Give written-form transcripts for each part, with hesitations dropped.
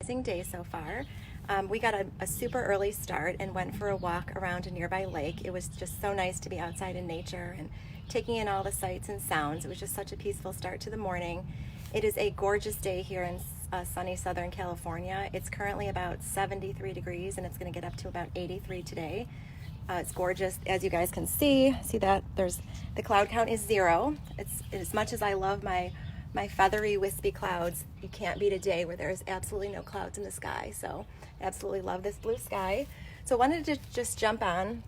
Amazing day so far. We got a super early start and went for a walk around a nearby lake. It was just so nice to be outside in nature and taking in all the sights and sounds. It was just such a peaceful start to the morning. It is a gorgeous day here in sunny Southern California. It's currently about 73 degrees and it's going to get up to about 83 today. It's gorgeous, as you guys can see. See that there's the cloud count is 0. It's as much as I love my feathery, wispy clouds, you can't beat a day where there's absolutely no clouds in the sky. So absolutely love this blue sky. So I wanted to just jump on.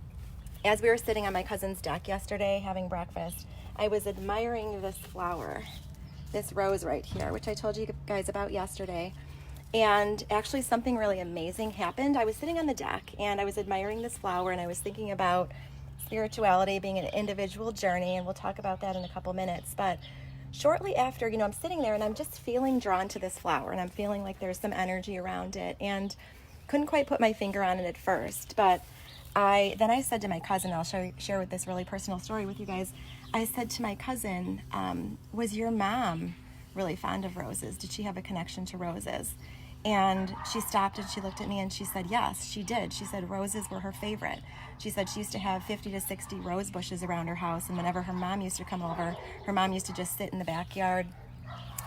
As we were sitting on my cousin's deck yesterday having breakfast, I was admiring this flower, this rose right here, which I told you guys about yesterday. And actually something really amazing happened. I was sitting on the deck and I was admiring this flower and I was thinking about spirituality being an individual journey, and we'll talk about that in a couple minutes. But shortly after, I'm sitting there and I'm just feeling drawn to this flower and I'm feeling like there's some energy around it, and couldn't quite put my finger on it at first. But I said to my cousin, I'll share with this really personal story with you guys. I said to my cousin, was your mom really fond of roses? Did she have a connection to roses? And she stopped and she looked at me and she said, yes, she did. She said roses were her favorite. She said she used to have 50 to 60 rose bushes around her house. And whenever her mom used to come over, her mom used to just sit in the backyard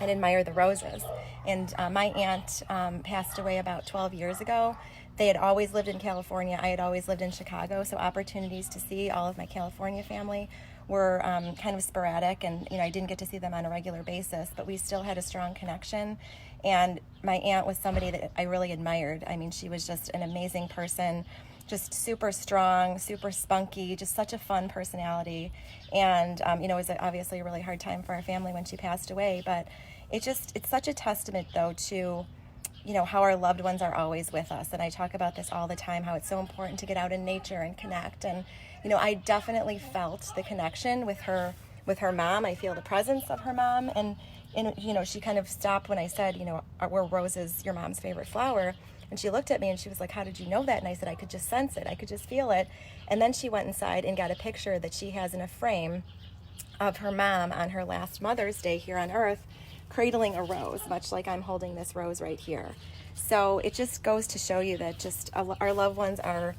and admire the roses. And my aunt passed away about 12 years ago. They had always lived in California. I had always lived in Chicago. So opportunities to see all of my California family were kind of sporadic, and I didn't get to see them on a regular basis, but we still had a strong connection. And my aunt was somebody that I really admired. I mean, she was just an amazing person, just super strong, super spunky, just such a fun personality. And it was obviously a really hard time for our family when she passed away, but it's such a testament though to how our loved ones are always with us. And I talk about this all the time, how it's so important to get out in nature and connect. And I definitely felt the connection with her mom. I feel the presence of her mom. And she kind of stopped when I said, were roses your mom's favorite flower? And she looked at me and she was like, how did you know that? And I said, I could just sense it. I could just feel it. And then she went inside and got a picture that she has in a frame of her mom on her last Mother's Day here on Earth, cradling a rose, much like I'm holding this rose right here. So it just goes to show you that just our loved ones are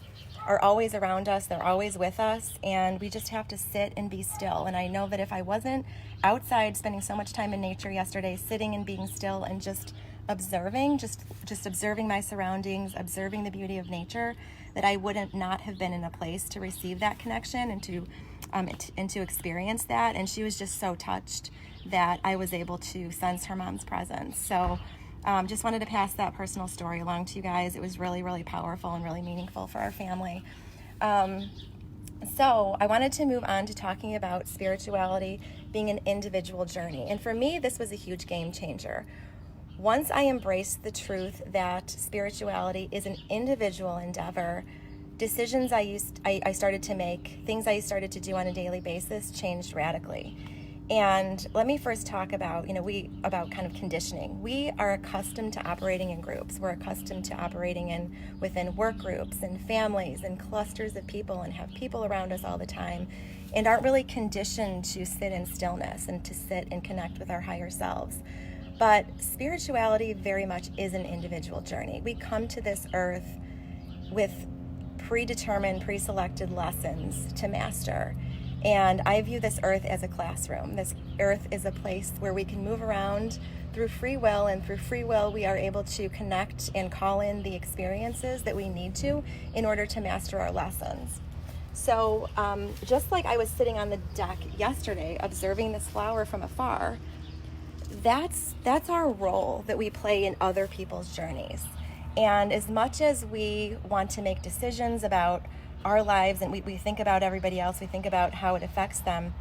always around us. They're always with us, and we just have to sit and be still. And I know that if I wasn't outside spending so much time in nature yesterday, sitting and being still and just observing, just observing my surroundings, observing the beauty of nature, that I wouldn't not have been in a place to receive that connection and to experience that. And she was just so touched that I was able to sense her mom's presence. So just wanted to pass that personal story along to you guys. It was really, really powerful and really meaningful for our family. So I wanted to move on to talking about spirituality being an individual journey. And for me, this was a huge game changer. Once I embraced the truth that spirituality is an individual endeavor, decisions I started to make, things I started to do on a daily basis changed radically. And let me first talk about, about kind of conditioning. We are accustomed to operating in groups. We're accustomed to operating within work groups and families and clusters of people and have people around us all the time, and aren't really conditioned to sit in stillness and to sit and connect with our higher selves. But spirituality very much is an individual journey. We come to this earth with predetermined, pre-selected lessons to master. And I view this earth as a classroom. This earth is a place where we can move around through free will, and through free will we are able to connect and call in the experiences that we need to in order to master our lessons. So just like I was sitting on the deck yesterday observing this flower from afar, that's our role that we play in other people's journeys. And as much as we want to make decisions about our lives and we think about everybody else, we think about how it affects them,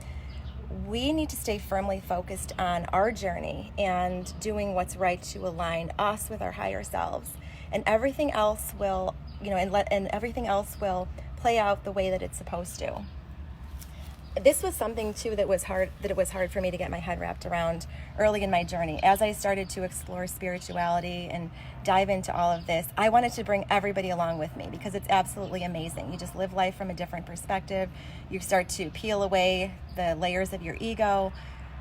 we need to stay firmly focused on our journey and doing what's right to align us with our higher selves. And everything else will, everything else will play out the way that it's supposed to. This was something too that it was hard for me to get my head wrapped around early in my journey. As I started to explore spirituality and dive into all of this, I wanted to bring everybody along with me because it's absolutely amazing. You just live life from a different perspective. You start to peel away the layers of your ego,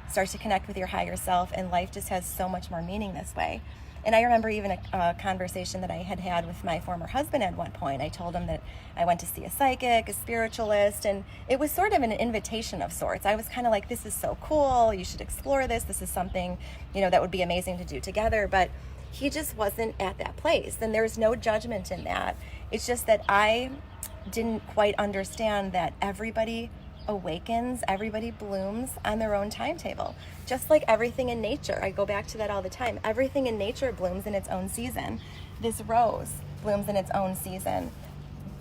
start to connect with your higher self, and life just has so much more meaning this way. And I remember even a conversation that I had had with my former husband at one point. I told him that I went to see a psychic, a spiritualist, and it was sort of an invitation of sorts. I was kind of like, this is so cool, you should explore this. This is something, that would be amazing to do together. But he just wasn't at that place. And there's no judgment in that. It's just that I didn't quite understand that everybody awakens, everybody blooms on their own timetable. Just like everything in nature. I go back to that all the time. Everything in nature blooms in its own season. This rose blooms in its own season.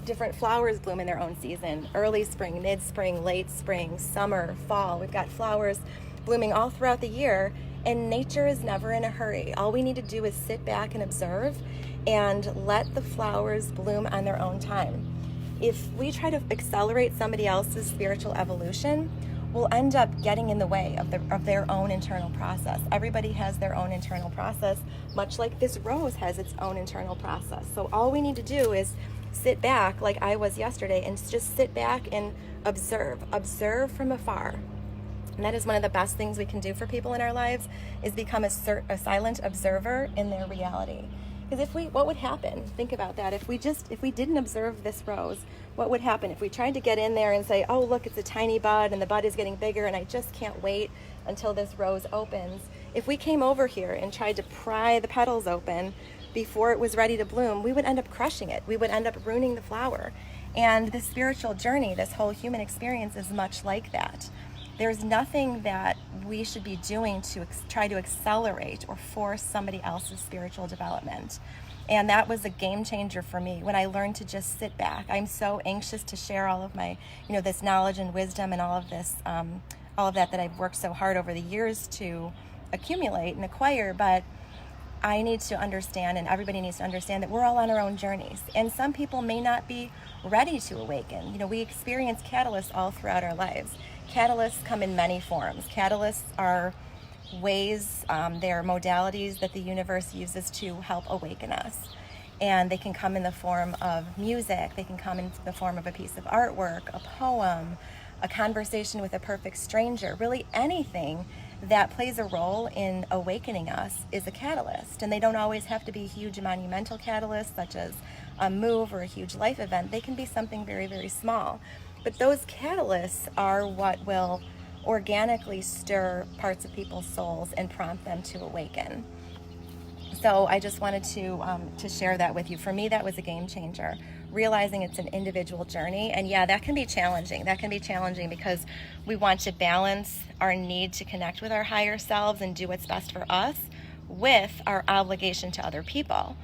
Different flowers bloom in their own season. Early spring, mid-spring, late spring, summer, fall. We've got flowers blooming all throughout the year, and nature is never in a hurry. All we need to do is sit back and observe and let the flowers bloom on their own time. If we try to accelerate somebody else's spiritual evolution, we'll end up getting in the way of their own internal process. Everybody has their own internal process, much like this rose has its own internal process. So all we need to do is sit back, like I was yesterday, and just sit back and observe from afar. And that is one of the best things we can do for people in our lives, is become a silent observer in their reality. Because what would happen? Think about that. If we didn't observe this rose, what would happen if we tried to get in there and say, oh, look, it's a tiny bud and the bud is getting bigger and I just can't wait until this rose opens. If we came over here and tried to pry the petals open before it was ready to bloom, we would end up crushing it. We would end up ruining the flower. And the spiritual journey, this whole human experience, is much like that. There's nothing that we should be doing to try to accelerate or force somebody else's spiritual development. And that was a game changer for me when I learned to just sit back. I'm so anxious to share all of my, this knowledge and wisdom and all of this, all of that I've worked so hard over the years to accumulate and acquire. But I need to understand, and everybody needs to understand, that we're all on our own journeys. And some people may not be ready to awaken. We experience catalysts all throughout our lives. Catalysts come in many forms. Catalysts are ways, they're modalities that the universe uses to help awaken us. And they can come in the form of music. They can come in the form of a piece of artwork, a poem, a conversation with a perfect stranger. Really anything that plays a role in awakening us is a catalyst. And they don't always have to be huge monumental catalysts, such as a move or a huge life event. They can be something very, very small. But those catalysts are what will organically stir parts of people's souls and prompt them to awaken. So I just wanted to share that with you. For me, that was a game changer, realizing it's an individual journey. And yeah, that can be challenging. That can be challenging because we want to balance our need to connect with our higher selves and do what's best for us with our obligation to other people.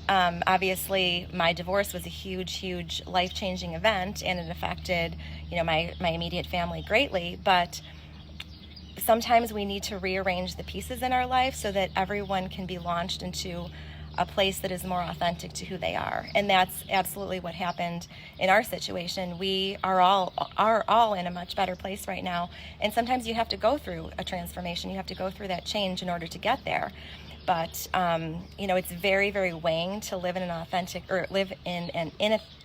Obviously, my divorce was a huge life-changing event, and it affected, my immediate family greatly. But sometimes we need to rearrange the pieces in our life so that everyone can be launched into a place that is more authentic to who they are. And that's absolutely what happened in our situation. We are all in a much better place right now. And sometimes you have to go through a transformation. You have to go through that change in order to get there. But, it's very, very weighing to live in an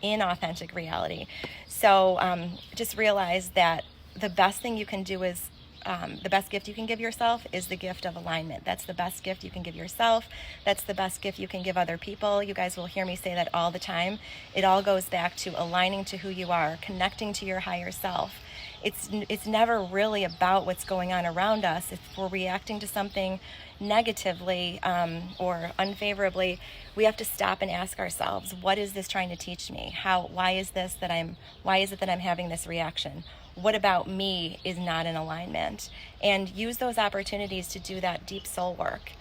inauthentic reality. So just realize that the best thing you can do is, the best gift you can give yourself is the gift of alignment. That's the best gift you can give yourself. That's the best gift you can give other people. You guys will hear me say that all the time. It all goes back to aligning to who you are, connecting to your higher self. It's never really about what's going on around us. If we're reacting to something negatively or unfavorably, we have to stop and ask ourselves, what is this trying to teach me? Why is it that I'm having this reaction? What about me is not in alignment? And use those opportunities to do that deep soul work.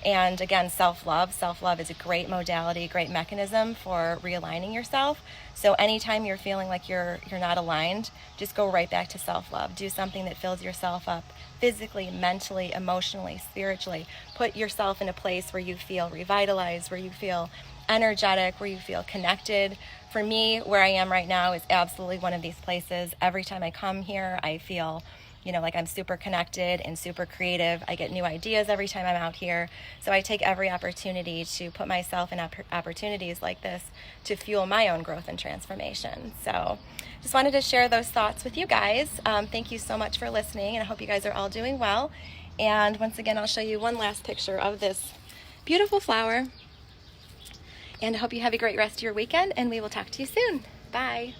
And again, self-love is a great modality, great mechanism for realigning yourself. So anytime you're feeling like you're not aligned, just go right back to self-love. Do something that fills yourself up physically, mentally, emotionally, spiritually. Put yourself in a place where you feel revitalized, where you feel energetic, where you feel connected. For me, where I am right now is absolutely one of these places. Every time I come here, I feel like I'm super connected and super creative. I get new ideas every time I'm out here. So I take every opportunity to put myself in opportunities like this to fuel my own growth and transformation. So just wanted to share those thoughts with you guys. Thank you so much for listening, and I hope you guys are all doing well. And once again, I'll show you one last picture of this beautiful flower. And I hope you have a great rest of your weekend, and we will talk to you soon. Bye.